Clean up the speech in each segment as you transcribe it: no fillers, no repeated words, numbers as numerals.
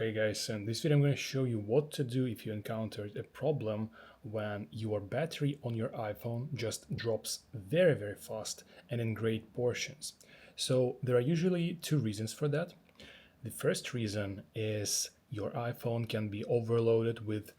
Okay guys, in this video I'm going to show you what to do if you encountered a problem when your battery on your iPhone just drops very fast and in great portions. So there are usually two reasons for that. The first reason is your iPhone can be overloaded with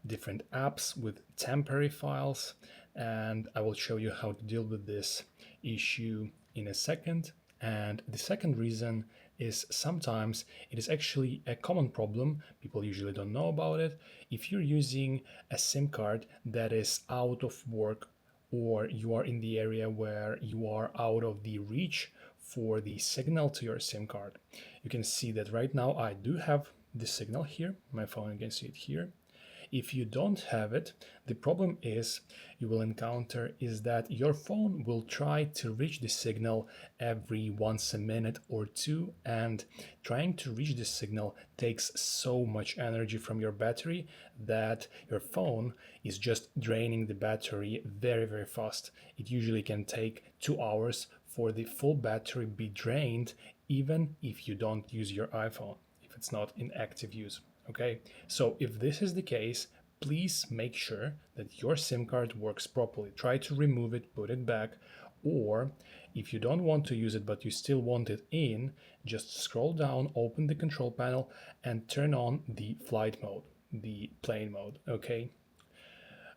different apps, with temporary files, and I will show you how to deal with this issue in a second. And the second reason is sometimes it is actually a common problem. People usually don't know about it. If you're using a SIM card that is out of work, or you are in the area where you are out of the reach for the signal to your SIM card. You can see that right now I do have the signal here. My phone, you can see it here. If you don't have it, the problem is you will encounter is that your phone will try to reach the signal every once a minute or two, and trying to reach the signal takes so much energy from your battery that your phone is just draining the battery very fast. It usually can take 2 hours for the full battery be drained, even if you don't use your iPhone, if it's not in active use. Okay, so if this is the case, please make sure that your SIM card works properly. Try to remove it, put it back, or if you don't want to use it but you still want it in, just scroll down, open the control panel, and turn on the flight mode, the plane mode. Okay.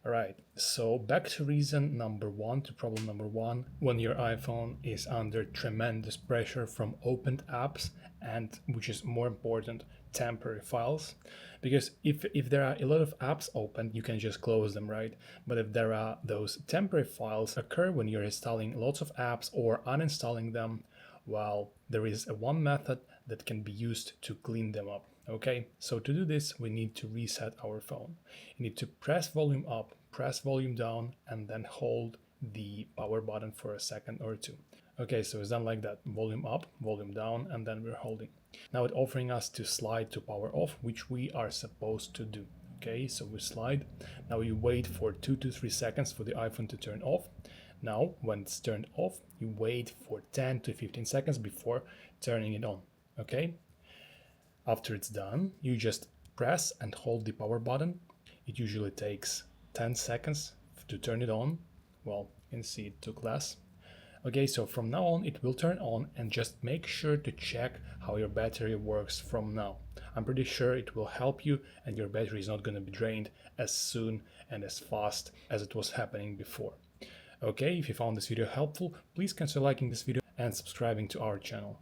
All right, so back to reason number one, to problem number one, when your iPhone is under tremendous pressure from opened apps and, which is more important, temporary files. Because if there are a lot of apps open, you can just close them, right? But if there are those temporary files occur when you're installing lots of apps or uninstalling them, well, there is a one method that can be used to clean them up. Okay, so to do this, we need to reset our phone. You need to press volume up, press volume down, and then hold the power button for a second or two. Okay, so it's done like that. Volume up, volume down, and then we're holding. Now it's offering us to slide to power off, which we are supposed to do. Okay, so we slide. Now you wait for 2 to 3 seconds for the iPhone to turn off. Now, when it's turned off, you wait for 10 to 15 seconds before turning it on. Okay? After it's done, you just press and hold the power button. It usually takes 10 seconds to turn it on. Well, you can see it took less. Okay, so from now on it will turn on, and just make sure to check how your battery works from now. I'm pretty sure it will help you and your battery is not going to be drained as soon and as fast as it was happening before. Okay, if you found this video helpful, please consider liking this video and subscribing to our channel.